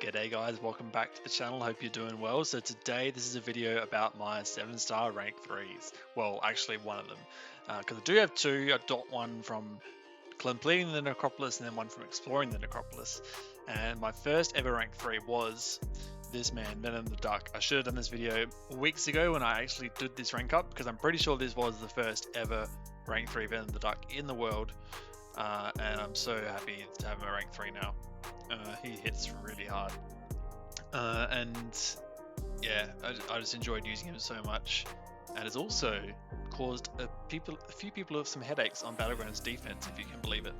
G'day guys, welcome back to the channel, hope you're doing well. So today this is a video about my 7-star rank 3s. Well, actually one of them, because I do have two. I got one from completing the Necropolis and then one from exploring the Necropolis. And my first ever rank 3 was this man, Venom the Duck. I should have done this video weeks ago when I actually did this rank up, because I'm pretty sure this was the first ever rank 3 Venom the Duck in the world. And I'm so happy to have him a rank 3 now. He hits really hard, and yeah, I just enjoyed using him so much, and it's also caused a few people some headaches on Battlegrounds defense, if you can believe it.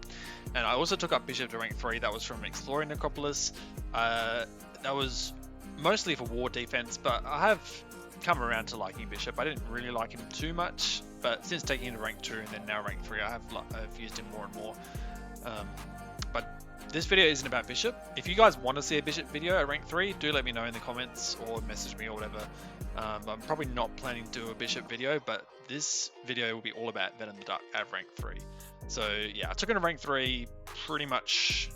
And I also took up Bishop to rank 3. That was from exploring Necropolis. That was mostly for war defense, but I have come around to liking Bishop. I didn't really like him too much, but since taking him to rank 2 and then now rank 3, I've used him more and more. But this video isn't about Bishop. If you guys want to see a Bishop video at rank 3, do let me know in the comments or message me or whatever. I'm probably not planning to do a Bishop video, but this video will be all about Venom the Duck at rank 3. So yeah, I took it to rank 3 pretty much,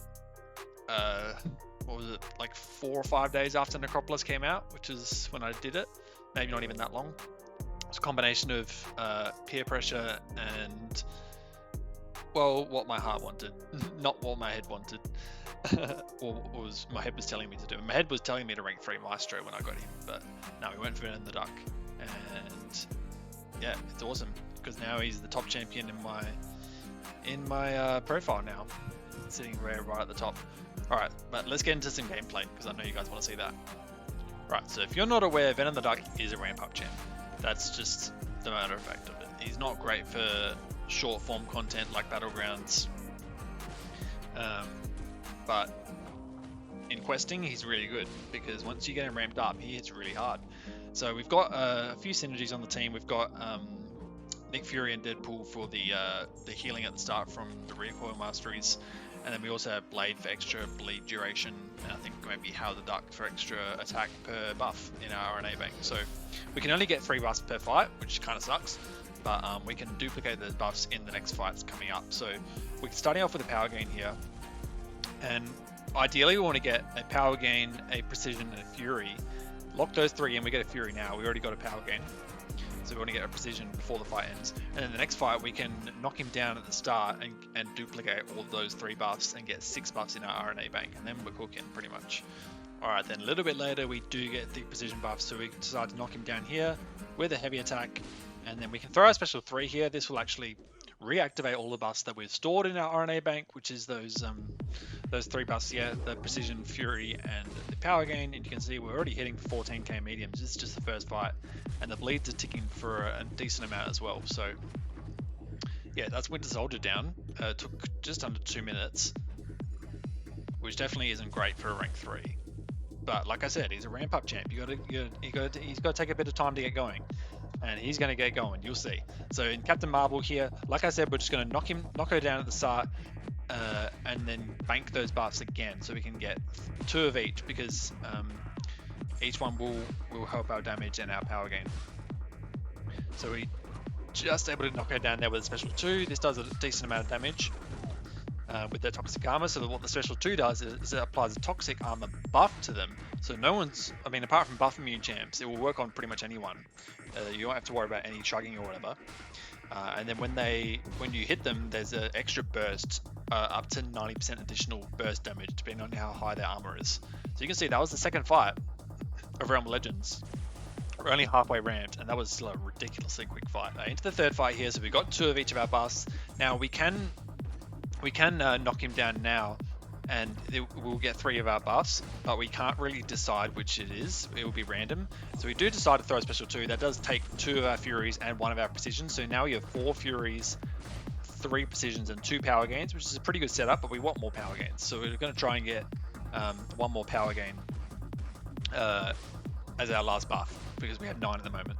what was it, like 4 or 5 days after Necropolis came out, which is when I did it. Maybe not even that long. It's a combination of peer pressure and, well, what my heart wanted, not what my head wanted, or was my head was telling me to do. My head was telling me to rank 3 Maestro when I got him, but no, we went for Venom the Duck, and yeah, it's awesome because now he's the top champion in my profile now, sitting right at the top. All right, but let's get into some gameplay because I know you guys want to see that. Right, so if you're not aware, Venom the Duck is a ramp up champ. That's just the matter of fact of it. He's not great for short form content like Battlegrounds, but in questing he's really good because once you get him ramped up, he hits really hard. So we've got a few synergies on the team. We've got Nick Fury and Deadpool for the healing at the start from the recoil masteries, and then we also have Blade for extra bleed duration, and I think maybe How the Duck for extra attack per buff in our RNA bank. So we can only get 3 buffs per fight, which kind of sucks, but we can duplicate those buffs in the next fights coming up. So we're starting off with a power gain here, and ideally we want to get a power gain, a precision, and a fury. Lock those 3 in, we get a fury now. We already got a power gain, so we want to get a precision before the fight ends. And then the next fight we can knock him down at the start and duplicate all those 3 buffs and get 6 buffs in our RNA bank, and then we're cooking pretty much. Alright, then a little bit later we do get the precision buff, so we decide to knock him down here with a heavy attack, and then we can throw our special 3 here. This will actually reactivate all the buffs that we've stored in our RNA bank, which is those 3 buffs here, the precision, fury, and the power gain. And you can see we're already hitting 14k mediums. This is just the first fight, and the bleeds are ticking for a decent amount as well. So yeah, that's Winter Soldier down. Took just under 2 minutes, which definitely isn't great for a rank 3. But like I said, he's a ramp up champ. He's got to take a bit of time to get going, and he's going to get going. You'll see. So in Captain Marvel here, like I said, we're just going to knock her down at the start, and then bank those buffs again, so we can get 2 of each, because each one will help our damage and our power gain. So we just able to knock her down there with a special 2. This does a decent amount of damage. With their toxic armor, so that what the special 2 does is it applies a toxic armor buff to them. So no one's, I mean, apart from buff immune champs, it will work on pretty much anyone. You don't have to worry about any chugging or whatever. And then when you hit them, there's an extra burst, up to 90% additional burst damage, depending on how high their armor is. So you can see that was the second fight of Realm of Legends. We're only halfway ramped, and that was still a ridiculously quick fight. Into the third fight here, so we've got 2 of each of our buffs. Now we can knock him down now, and we'll get 3 of our buffs, but we can't really decide which it is. It will be random. So we do decide to throw a special 2. That does take 2 of our furies and 1 of our precisions. So now we have 4 furies, 3 precisions, and 2 power gains, which is a pretty good setup, but we want more power gains. So we're going to try and get 1 more power gain as our last buff, because we had 9 at the moment.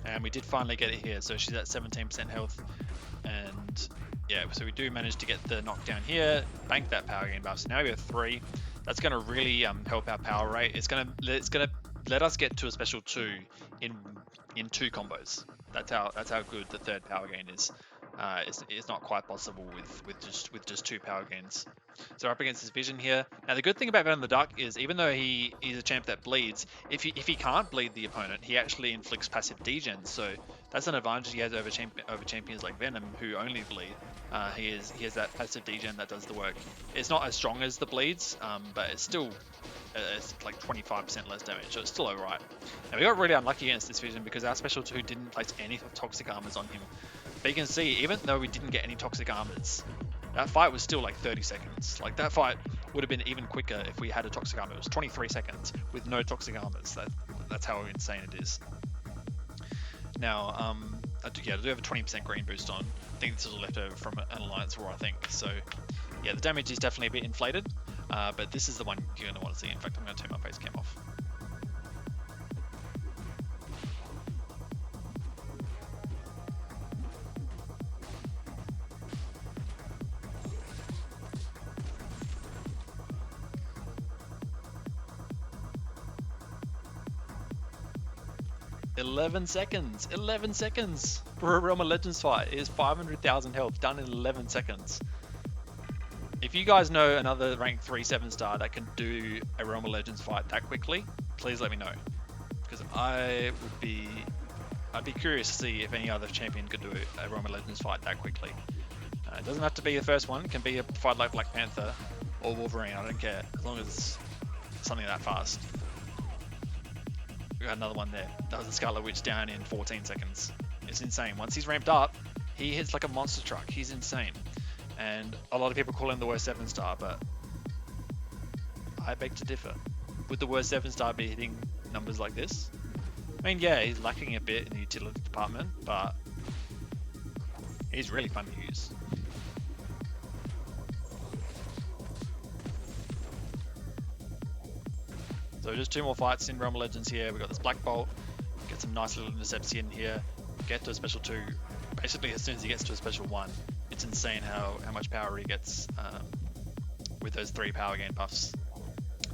And we did finally get it here, so she's at 17% health. And yeah, so we do manage to get the knockdown here, bank that power gain buff. So now we have 3. That's going to really help our power rate. It's going to let us get to a special 2 in 2 combos. That's how good the third power gain is. is not quite possible with just 2 power gains. So we're up against his vision here. Now the good thing about Venom the Duck is even though he's a champ that bleeds, if he can't bleed the opponent, he actually inflicts passive degen. So that's an advantage he has over champions like Venom who only bleed. He has that passive degen that does the work. It's not as strong as the bleeds, but it's still it's like 25% less damage, so it's still alright. And we got really unlucky against this vision because our special 2 didn't place any toxic armors on him. But you can see, even though we didn't get any toxic armors, that fight was still like 30 seconds. Like that fight would have been even quicker if we had a toxic armor. It was 23 seconds with no toxic armors. That's how insane it is. Now, I do have a 20% green boost on. I think this is a leftover from an Alliance War, I think. So, yeah, the damage is definitely a bit inflated, but this is the one you're going to want to see. In fact, I'm going to turn my face cam off. 11 seconds! 11 seconds for a Realm of Legends fight. It is 500,000 health, done in 11 seconds. If you guys know another rank 3 7-star that can do a Realm of Legends fight that quickly, please let me know. Because I'd be curious to see if any other champion could do a Realm of Legends fight that quickly. It doesn't have to be the first one, it can be a fight like Black Panther or Wolverine, I don't care, as long as it's something that fast. We got another one there. That was the Scarlet Witch down in 14 seconds. It's insane. Once he's ramped up, he hits like a monster truck. He's insane. And a lot of people call him the worst 7-star, but I beg to differ. Would the worst 7-star be hitting numbers like this? I mean, yeah, he's lacking a bit in the utility department, but he's really fun to use. So just 2 more fights in Realm of Legends here. We got this Black Bolt, get some nice little intercepts in here, get to a special 2. Basically, as soon as he gets to a special 1, it's insane how much power he gets with those 3 power gain buffs.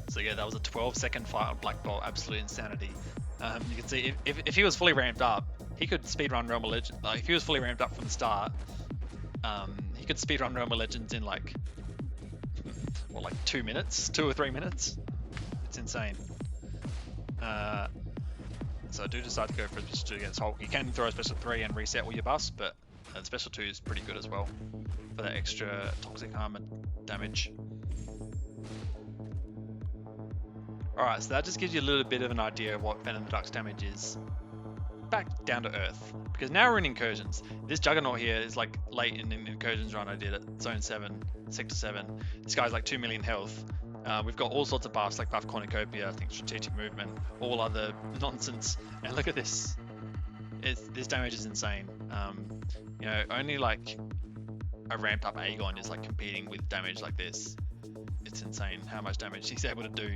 So yeah, that was a 12-second fight on Black Bolt, absolute insanity. You can see if he was fully ramped up, he could speedrun Realm of Legends. Like if he was fully ramped up from the start, he could speedrun Realm of Legends in like 2 minutes, 2 or 3 minutes. It's insane. So I do decide to go for a special 2 against Hulk. You can throw a special 3 and reset all your buffs, but special 2 is pretty good as well for that extra toxic armor damage. Alright, so that just gives you a little bit of an idea of what Venom the Duck's damage is. Back down to earth, because now we're in Incursions. This Juggernaut here is like late in an Incursions run I did at Zone 7, Sector 7. This guy's like 2 million health. We've got all sorts of buffs like buff cornucopia, I think strategic movement, all other nonsense. And look at this. This damage is insane. You know, only like a ramped up Aegon is like competing with damage like this. It's insane how much damage he's able to do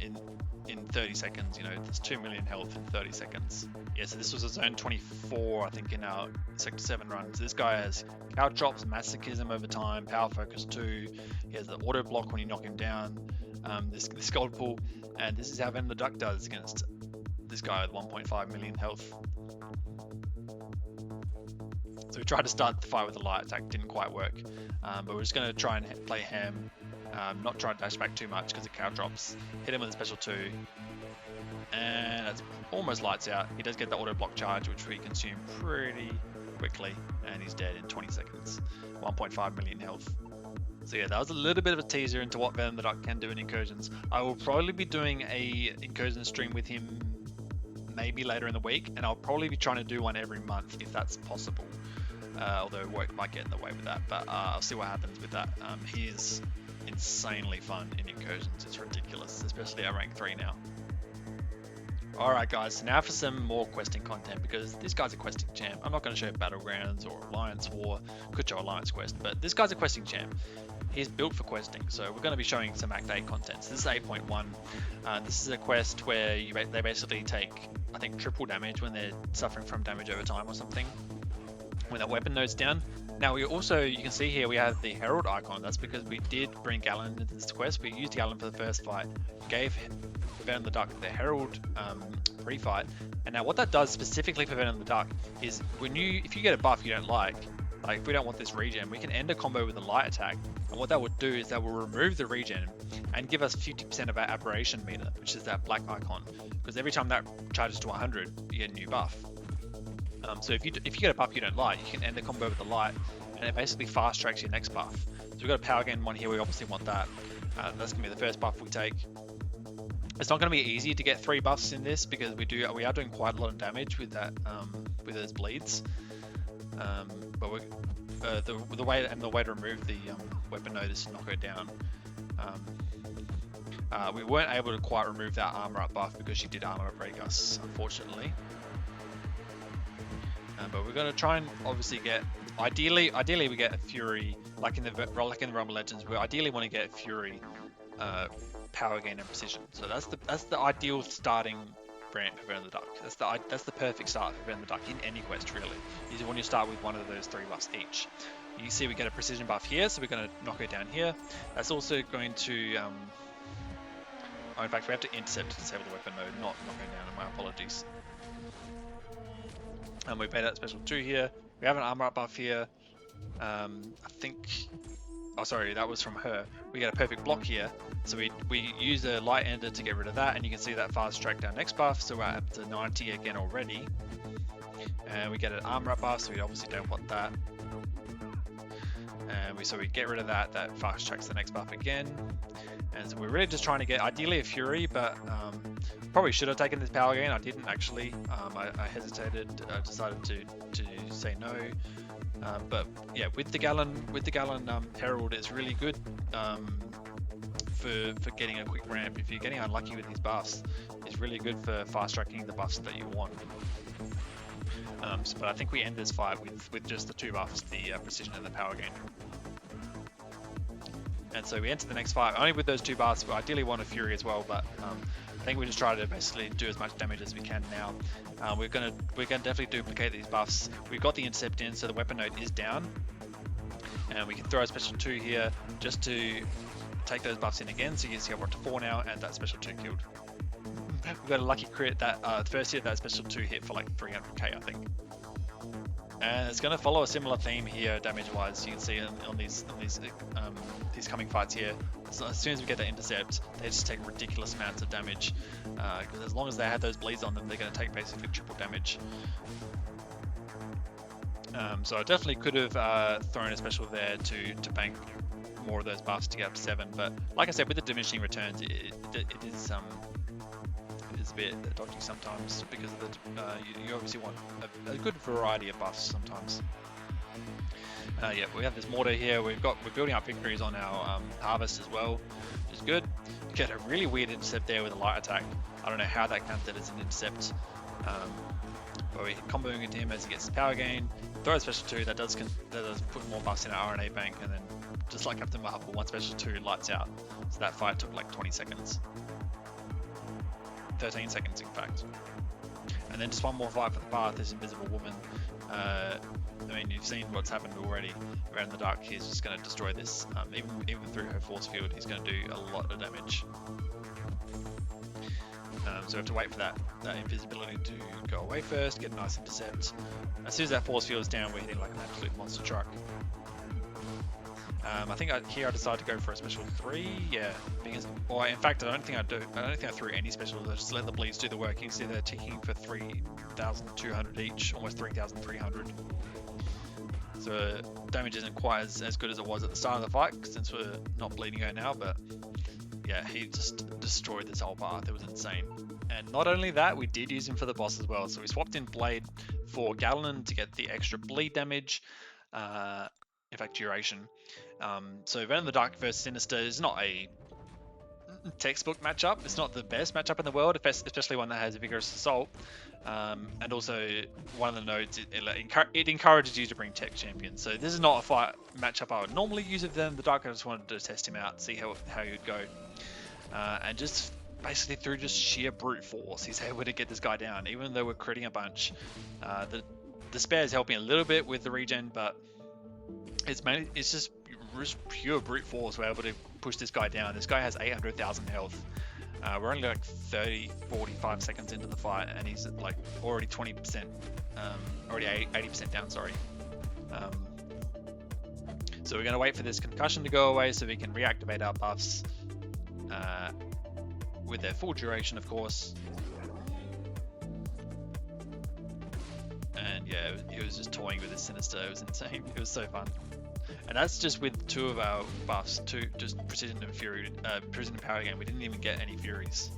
in 30 seconds. You know, there's 2 million health in 30 seconds. Yeah, so this was a Zone 24, I think, in our Sector 7 run. So this guy has Cow Drops, Masochism over time, Power Focus 2. He has the Auto Block when you knock him down. This Gold Pool, and this is how Venom the Duck does against this guy with 1.5 million health. So we tried to start the fight with a light attack, didn't quite work. But we're just going to try and play ham. Not try to dash back too much because of Cow Drops. Hit him with a special 2. And that's almost lights out. He does get the auto block charge, which we consume pretty quickly. And he's dead in 20 seconds. 1.5 million health. So yeah, that was a little bit of a teaser into what Venom the Duck can do in Incursions. I will probably be doing a Incursion stream with him maybe later in the week. And I'll probably be trying to do one every month if that's possible. Although work might get in the way with that. But I'll see what happens with that. He is insanely fun in Incursions. It's ridiculous, especially at rank 3 now. Alright guys, so now for some more questing content, because this guy's a questing champ. I'm not going to show Battlegrounds or Alliance War, could show Alliance Quest, but this guy's a questing champ. He's built for questing, so we're going to be showing some Act 8 content. So this is 8.1. This is a quest where they basically take, I think, triple damage when they're suffering from damage over time or something, when that weapon node's down. Now we also, you can see here we have the Herald icon. That's because we did bring Galen into this quest. We used Galen for the first fight, gave Venom the Duck the Herald pre-fight, and now what that does specifically for Venom the Duck is if you get a buff you don't like, like if we don't want this regen, we can end a combo with a light attack. And what that would do is that will remove the regen and give us 50% of our aberration meter, which is that black icon. Because every time that charges to 100, you get a new buff. So if you get a buff you don't like, you can end the combo with the light, and it basically fast tracks your next buff. So we've got a power gain one here. We obviously want that. That's gonna be the first buff we take. It's not going to be easy to get 3 buffs in this because we are doing quite a lot of damage with that with those bleeds. But we're, the way to remove the weapon node is to knock her down. We weren't able to quite remove that armor up buff because she did armor break us, unfortunately. But we're going to try and obviously get ideally we get a Fury like in the Realm of Legends. We ideally want to get Fury. Power gain and precision. So that's the ideal starting ramp for Venom the Duck. That's the perfect start for Venom the Duck in any quest really. Is when you start with one of those 3 buffs each. You see we get a precision buff here, so we're going to knock her down here. That's also going to oh, in fact we have to intercept to disable the weapon node, not knock her down. My apologies. And we made that special 2 here. We have an armor up buff here. I think. Oh, sorry, that was from her. We get a perfect block here. So we use a light ender to get rid of that, and you can see that fast track down next buff. So we're up to 90 again already. And we get an armor up buff, so we obviously don't want that. And we get rid of that. That fast tracks the next buff again. And so we're really just trying to get ideally a Fury, but probably should have taken this power gain. I didn't actually. I hesitated. Decided to say no. But yeah, with the Gallon Herald, it's really good for getting a quick ramp. If you're getting unlucky with these buffs, it's really good for fast tracking the buffs that you want. But I think we end this fight with just the 2 buffs, the precision and the power gain. And so we enter the next fight only with those 2 buffs. We ideally want a Fury as well, but I think we just try to basically do as much damage as we can now. We're gonna definitely duplicate these buffs. We've got the intercept in, so the weapon node is down, and we can throw a special 2 here just to take those buffs in again. So you can see we're up to 4 now, and that special 2 killed. We got a lucky crit that first hit, that special 2 hit for like 300k, I think. And it's going to follow a similar theme here, damage-wise. You can see on these coming fights here. As soon as we get that intercept, they just take ridiculous amounts of damage. Because as long as they have those bleeds on them, they're going to take basically triple damage. So I definitely could have thrown a special there to bank more of those buffs to get up to 7. But like I said, with the diminishing returns, it is a bit dodgy sometimes because of the you obviously want a good variety of buffs sometimes. Yeah, we have this mortar here. We're building up victories on our harvest as well, which is good. We get a really weird intercept there with a light attack. I don't know how that counted as an intercept. But we're comboing into him as he gets his power gain. Throw a special 2 that does put more buffs in our RNA bank, and then just like Captain Marvel, 1 special 2 lights out. So that fight took like 20 seconds. 13 seconds in fact. And then just one more fight for the path, this invisible woman. I mean, you've seen what's happened already. Around the Dark, he's just going to destroy this. Even through her force field, he's going to do a lot of damage. So we have to wait for that invisibility to go away first, get a nice intercept. As soon as that force field is down, we're hitting like an absolute monster truck. I think here I decided to go for a special 3, yeah, because, or in fact I don't think I threw any specials. I just let the bleeds do the work. You can see they're ticking for 3,200 each, almost 3,300. So damage isn't quite as good as it was at the start of the fight, since we're not bleeding her now, but yeah, he just destroyed this whole path. It was insane. And not only that, we did use him for the boss as well. So we swapped in Blade for Gallon to get the extra bleed damage, in fact duration. So Venom the Dark versus Sinister is not a textbook matchup. It's not the best matchup in the world, especially one that has a vigorous assault. And also one of the nodes, it encourages you to bring tech champions. So this is not a fight matchup I would normally use with Venom the Dark. I just wanted to test him out, see how he'd go. And just basically through just sheer brute force, he's able to get this guy down, even though we're critting a bunch. The spare is helping a little bit with the regen, but it's just pure brute force. We're able to push this guy down. This guy has 800,000 health. We're only like 45 seconds into the fight, and he's like already 20%, already 80% down, sorry. So we're going to wait for this concussion to go away so we can reactivate our buffs with their full duration, of course. And yeah, he was just toying with his Sinister. It was insane. It was so fun. And that's just with 2 of our buffs, just Precision and Fury, Precision and Power Gain. We didn't even get any Furies.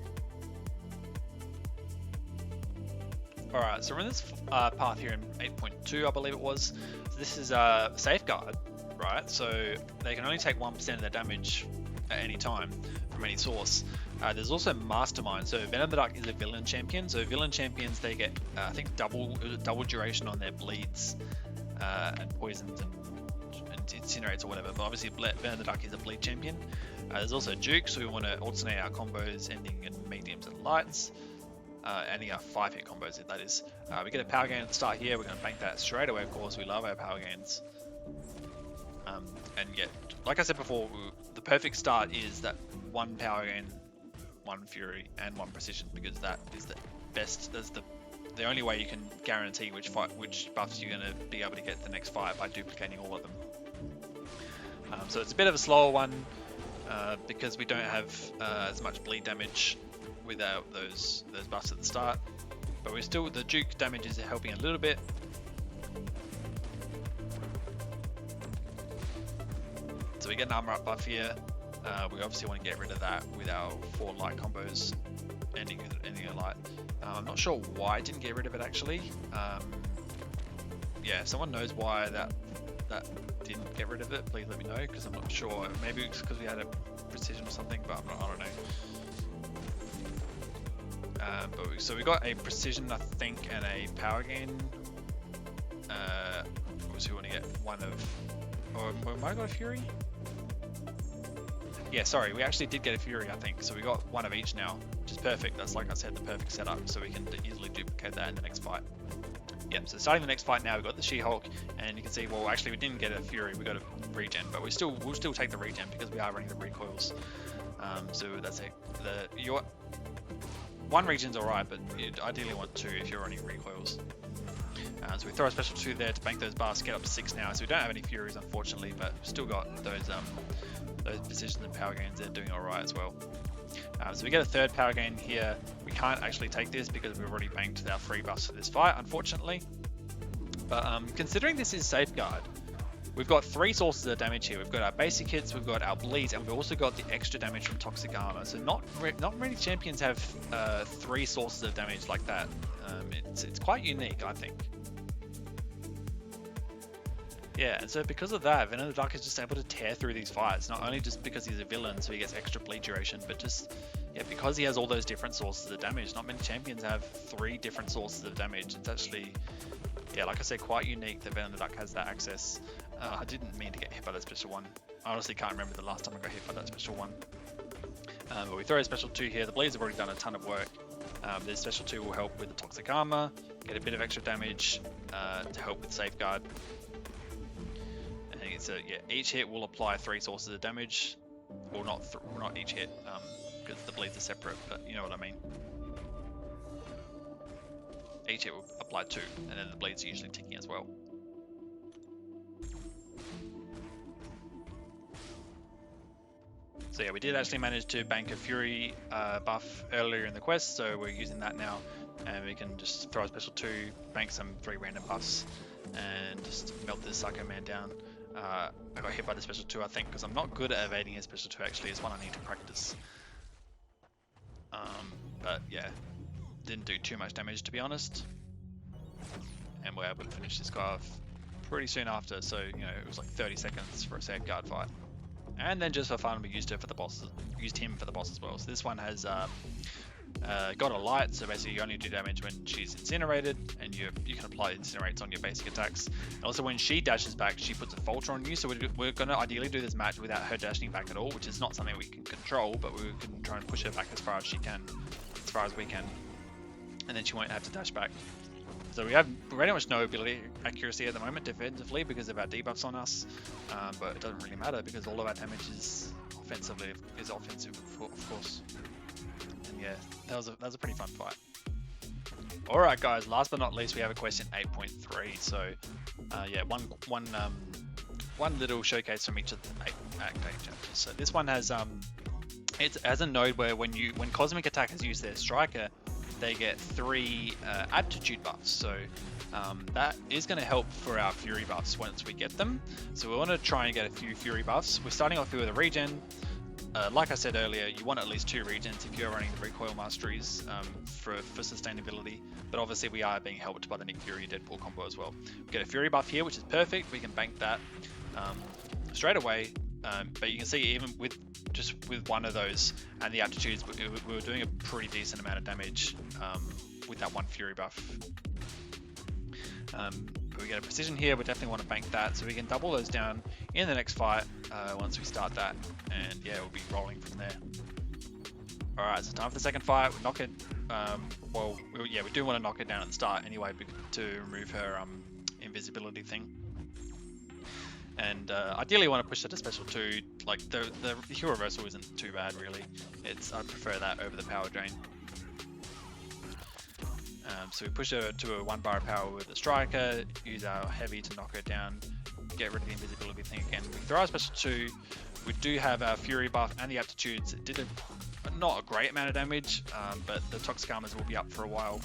Alright, so we're in this path here in 8.2, I believe it was. So this is Safeguard, right? So they can only take 1% of their damage at any time from any source. There's also Mastermind. So Venom the Dark is a villain champion. So villain champions, they get I think double duration on their bleeds and poisons and incinerates or whatever. But obviously Venom the Dark is a bleed champion. There's also Duke, so we want to alternate our combos ending in mediums and lights. Ending our 5-hit combos, that is. We get a power gain at the start here. We're going to bank that straight away, of course. We love our power gains. And yeah, like I said before, the perfect start is that 1 power gain, 1 fury, and 1 precision, because that is the best. That's the only way you can guarantee which buffs you're going to be able to get the next fight by duplicating all of them. So it's a bit of a slower one because we don't have as much bleed damage without those buffs at the start, but we're still, the Duke damage is helping a little bit. So we get an armor up buff here. We obviously want to get rid of that with our 4 light combos ending a light. I'm not sure why I didn't get rid of it actually. Yeah, if someone knows why that didn't get rid of it, please let me know, because I'm not sure. Maybe it's because we had a precision or something, but I don't know. So we got a precision, I think, and a power gain. Obviously, we want to get one of, or might have got a fury. Yeah, sorry, we actually did get a fury, I think. So we got one of each now, which is perfect. That's, like I said, the perfect setup, so we can easily duplicate that in the next fight. Yep. So starting the next fight now, we've got the She-Hulk, and you can see, well, actually, we didn't get a fury, we got a regen, but we'll still take the regen because we are running the recoils. So that's it. One regen's alright, but you'd ideally want 2 if you're running recoils. So we throw a special 2 there to bank those buffs, get up to 6 now. So we don't have any furies, unfortunately, but we've still got those precision and power gains. They're doing alright as well. So we get a 3rd power gain here. We can't actually take this because we've already banked our 3 buffs for this fight, unfortunately. But considering this is Safeguard, we've got 3 sources of damage here. We've got our basic hits, we've got our bleeds, and we've also got the extra damage from toxic armor. So not many champions have 3 sources of damage like that. It's quite unique, I think. Yeah, and so because of that, Venom the Dark is just able to tear through these fights. Not only just because he's a villain, so he gets extra bleed duration, but just because he has all those different sources of damage. Not many champions have 3 different sources of damage. It's actually, yeah, like I said, quite unique that Venom the Dark has that access. I didn't mean to get hit by that special 1. I honestly can't remember the last time I got hit by that special 1. But we throw a special 2 here. The bleeds have already done a ton of work. This special 2 will help with the toxic armor, get a bit of extra damage to help with Safeguard. And so yeah, each hit will apply 3 sources of damage. Well, not each hit, because the bleeds are separate, but you know what I mean. Each hit will apply 2, and then the bleeds are usually ticking as well. So yeah, we did actually manage to bank a Fury buff earlier in the quest, so we're using that now, and we can just throw a special 2, bank some 3 random buffs, and just melt this Psycho Man down. I got hit by the special 2, I think, because I'm not good at evading his special 2 actually. It's one I need to practice. But yeah, didn't do too much damage to be honest. And we're able to finish this guy off pretty soon after, so you know, it was like 30 seconds for a Safeguard fight. And then just for fun, we used him for the boss as well. So this one has got a light, so basically you only do damage when she's incinerated, and you can apply incinerates on your basic attacks. And also when she dashes back, she puts a falter on you, so we're going to ideally do this match without her dashing back at all, which is not something we can control, but we can try and push her back as far as we can, and then she won't have to dash back. So we have pretty much no ability accuracy at the moment defensively because of our debuffs on us, but it doesn't really matter because all of our damage is offensive, of course. And yeah, that was a pretty fun fight. Alright guys, last but not least, we have a question 8.3. So yeah, one one little showcase from each of the Act 8 chapters. So this one has it has a node where when Cosmic Attackers use their Striker, they get 3 aptitude buffs. So that is going to help for our Fury buffs once we get them. So we want to try and get a few Fury buffs. We're starting off here with a regen. Like I said earlier, you want at least 2 regens if you're running the recoil masteries for sustainability. But obviously we are being helped by the Nick Fury Deadpool combo as well. We get a Fury buff here, which is perfect. We can bank that straight away. But you can see even with one of those and the aptitudes, we were doing a pretty decent amount of damage with that 1 Fury buff. We get a precision here, we definitely want to bank that, so we can double those down in the next fight once we start that, and yeah, we'll be rolling from there. Alright, so time for the second fight. We knock it, we do want to knock it down at the start anyway to remove her invisibility thing. And ideally want to push that to special 2, like the heal reversal isn't too bad really. I prefer that over the power drain. So we push her to a 1 bar of power with the Striker, use our heavy to knock her down, get rid of the invisibility thing again. We throw our special 2, we do have our Fury buff and the aptitudes. It did not a great amount of damage, but the Toxic Armors will be up for a while.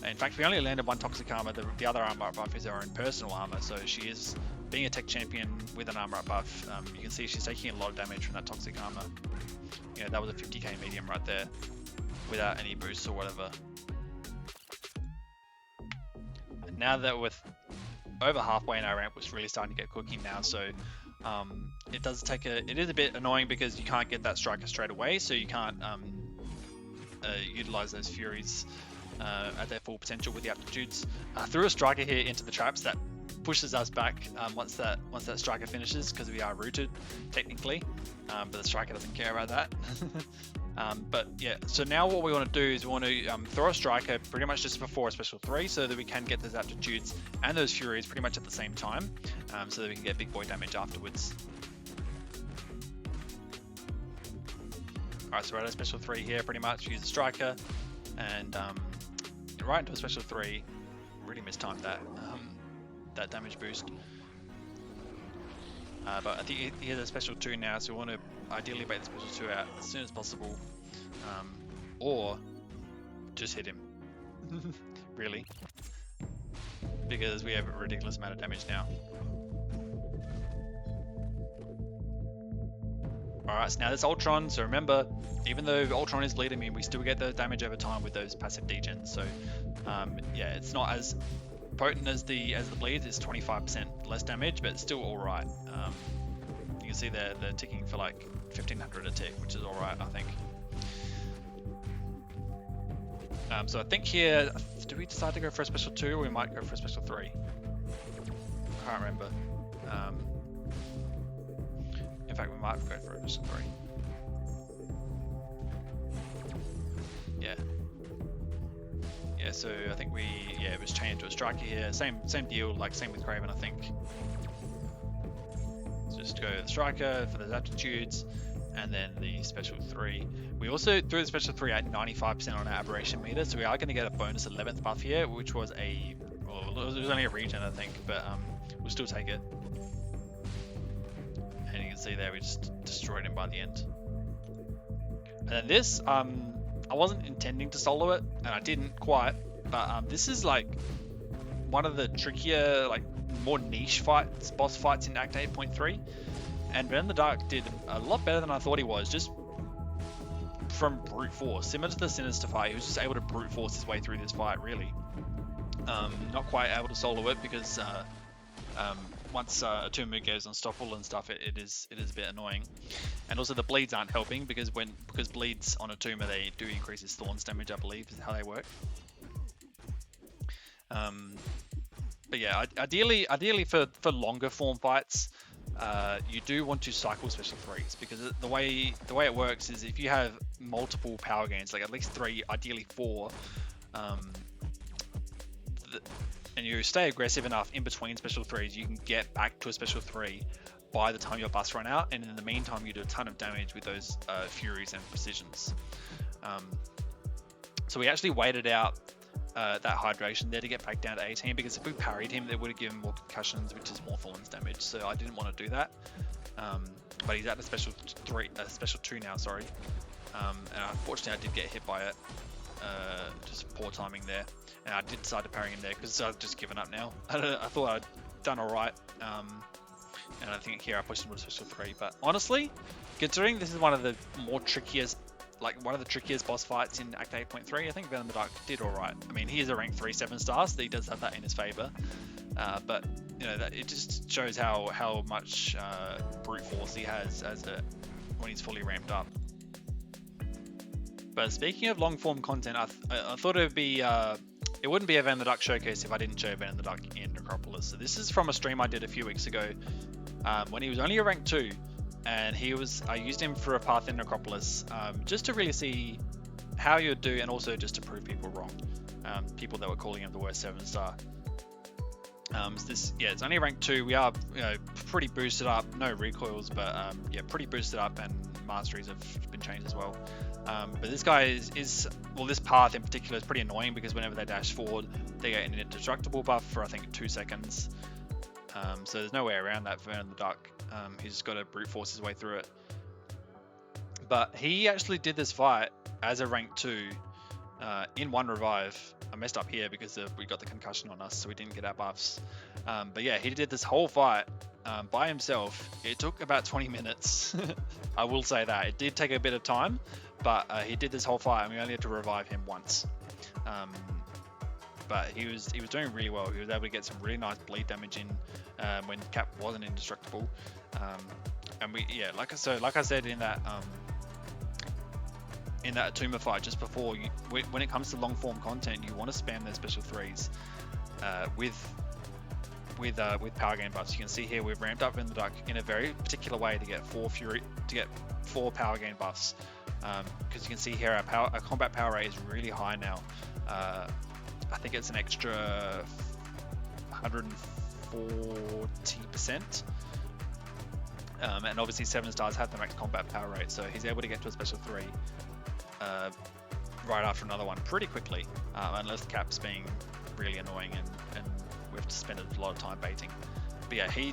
In fact, we only landed 1 Toxic Armor, the other armor buff is her own personal armor, so she is, being a tech champion with an armor buff, you can see she's taking a lot of damage from that Toxic Armor. Yeah, that was a 50k medium right there, without any boosts or whatever. Now that we're over halfway in our ramp, it's really starting to get cooking now, so it is a bit annoying because you can't get that Striker straight away, so you can't utilize those Furies at their full potential with the aptitudes. Threw a Striker here into the traps, that pushes us back once that Striker finishes, because we are rooted technically, but the Striker doesn't care about that. But yeah, so now what we want to do is we want to throw a Striker pretty much just before a special 3, so that we can get those aptitudes and those Furies pretty much at the same time, so that we can get big boy damage afterwards. Alright, so we're at a special 3 here pretty much, use the Striker, and right into a special 3, really mistimed that damage boost. But I think he has a special 2 now, so we want to ideally bait the special 2 out as soon as possible, or just hit him, really, because we have a ridiculous amount of damage now. Alright, so now this Ultron, so remember, even though Ultron is bleed immune, we still get the damage over time with those passive degens, so yeah, it's not as potent as the bleeds, it's 25% less damage, but it's still alright. You can see they're ticking for like 1500 a tick, which is alright, I think. So I think here, do we decide to go for a special 2, or we might go for a special 3? I can't remember. In fact, we might go for a special 3. Yeah, so I think it was changed to a Striker here. Same deal, like same with Craven, I think. So just go to the Striker for those aptitudes, and then the special 3. We also threw the special 3 at 95% on our aberration meter, so we are going to get a bonus 11th buff here, which was it was only a regen, I think, but we'll still take it. And you can see there we just destroyed him by the end. And then this, I wasn't intending to solo it, and I didn't quite, but this is like one of the trickier, like more niche fights, boss fights in Act 8.3, and Venom the Dark did a lot better than I thought he was, just from brute force. Similar to the Sinister fight, he was just able to brute force his way through this fight, really. Not quite able to solo it because once Atumu goes unstoppable and stuff, it is a bit annoying. And also the bleeds aren't helping because bleeds on Atumu, they do increase his Thorns damage, I believe is how they work. But yeah, ideally for longer form fights, you do want to cycle special 3s, because the way it works is if you have multiple power gains, like at least 3, ideally 4, and you stay aggressive enough in between special 3s, you can get back to a special 3 by the time your buffs run out, and in the meantime you do a ton of damage with those Furies and Precisions. So we actually waited out that hydration there to get back down to 18, because if we parried him, it would have given more concussions, which is more Thorns damage. So I didn't want to do that. But he's at a special 2 now, sorry. And unfortunately, I did get hit by it. Just poor timing there. And I did decide to parry him there because I've just given up now. I thought I'd done all right. And I think here I pushed him to special 3. But honestly, considering this is one of the trickiest boss fights in Act 8.3, I think Venom the Dark did all right. I mean, he is a rank 3 7-star, so he does have that in his favor. But you know, that it just shows how much brute force he has when he's fully ramped up. But speaking of long form content, I thought it wouldn't be a Venom the Dark showcase if I didn't show Venom the Dark in Necropolis. So this is from a stream I did a few weeks ago when he was only a rank 2, and I used him for a path in Necropolis just to really see how you'd do, and also just to prove people wrong, people that were calling him the worst 7-star. So it's only rank 2. We are pretty boosted up, no recoils, but pretty boosted up, and masteries have been changed as well. But this guy this path in particular is pretty annoying because whenever they dash forward, they get an indestructible buff for I think 2 seconds. So there's no way around that for Venom the Dark. He's just got to brute force his way through it. But he actually did this fight as a rank 2 in 1 revive. I messed up here because we got the concussion on us, so we didn't get our buffs. But yeah, he did this whole fight by himself. It took about 20 minutes. I will say that. It did take a bit of time, but he did this whole fight, and we only had to revive him once. But he was doing really well. He was able to get some really nice bleed damage in when Cap wasn't indestructible. And like I said in that Atuma fight just before, when it comes to long form content, you want to spam those special 3s with power gain buffs. You can see here we've ramped up in the Dark in a very particular way to get 4 power gain buffs. Because you can see here our combat power rate is really high now. I think it's an extra 140%. And obviously 7-stars have the max combat power rate, so he's able to get to a special 3 right after another one pretty quickly, unless the Cap's being really annoying and we have to spend a lot of time baiting. But yeah, he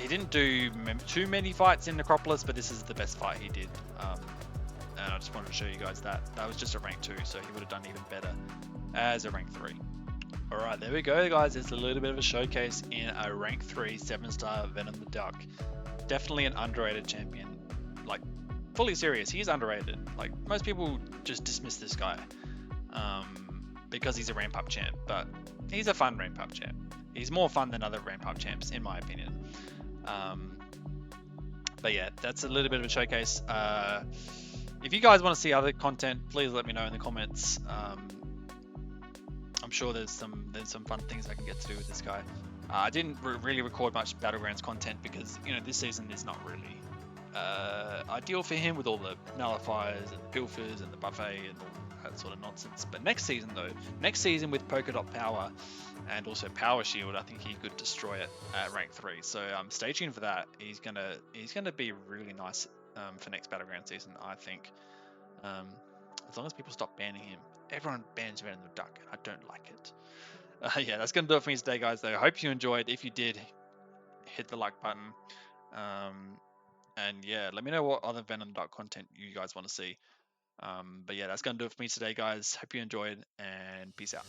didn't do too many fights in Necropolis, but this is the best fight he did. And I just wanted to show you guys that was just a rank 2, so he would have done even better as a rank 3. Alright, there we go guys. It's a little bit of a showcase in a rank 3 7-star Venom the Dark. Definitely an underrated champion. Like, fully serious, he's underrated. Like, most people just dismiss this guy because he's a ramp up champ, but he's a fun ramp up champ. He's more fun than other ramp up champs, in my opinion. But yeah, that's a little bit of a showcase. If you guys want to see other content, please let me know in the comments. I'm sure there's some fun things I can get to do with this guy. I didn't really record much Battlegrounds content because this season is not really ideal for him with all the nullifiers and the pilfers and the buffet and all that sort of nonsense. But next season with polka dot power and also power shield, I think he could destroy it at rank 3. So stay tuned for that. He's gonna be really nice for next Battleground season, I think. As long as people stop banning him. Everyone bans Venom the Dark, and I don't like it. Yeah, that's gonna do it for me today, guys. Though I hope you enjoyed. If you did, hit the like button. And yeah, let me know what other Venom the Dark content you guys want to see. But yeah, that's gonna do it for me today, guys. Hope you enjoyed, and peace out.